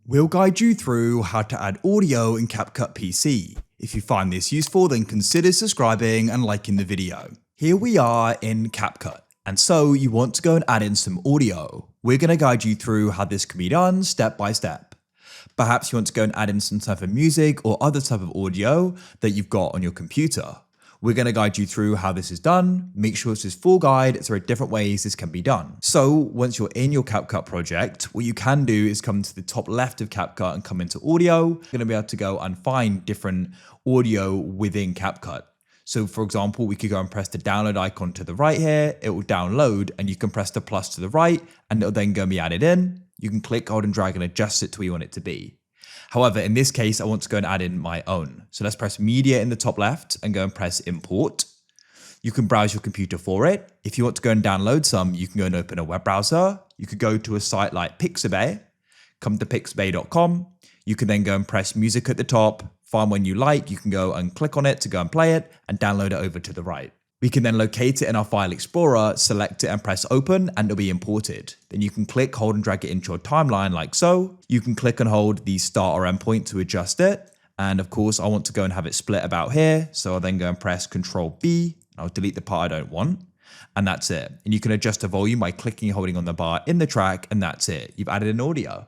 We'll guide you through how to add audio in CapCut PC. If you find this useful, then consider subscribing and liking the video. Here we are in CapCut, and so you want to go and add in some audio. We're going to guide you through how this can be done step by step. Perhaps you want to go and add in some type of music or other type of audio that you've got on your computer. We're going to guide you through how this is done. Make sure it's this full guide. There are different ways this can be done. So once you're in your CapCut project, what you can do is come to the top left of CapCut and come into audio. You're going to be able to go and find different audio within CapCut. So for example, we could go and press the download icon to the right here. It will download and you can press the plus to the right and it'll then go and be added in. You can click, hold and drag and adjust it to where you want it to be. However, in this case, I want to go and add in my own. So let's press media in the top left and go and press import. You can browse your computer for it. If you want to go and download some, you can go and open a web browser. You could go to a site like Pixabay, come to pixabay.com. You can then go and press music at the top, find one you like. You can go and click on it to go and play it and download it over to the right. We can then locate it in our file explorer, select it and press open and it'll be imported. Then you can click, hold and drag it into your timeline like so. You can click and hold the start or end point to adjust it. And of course, I want to go and have it split about here. So I'll then go and press Control B. I'll delete the part I don't want. And that's it. And you can adjust the volume by clicking and holding on the bar in the track and that's it. You've added an audio.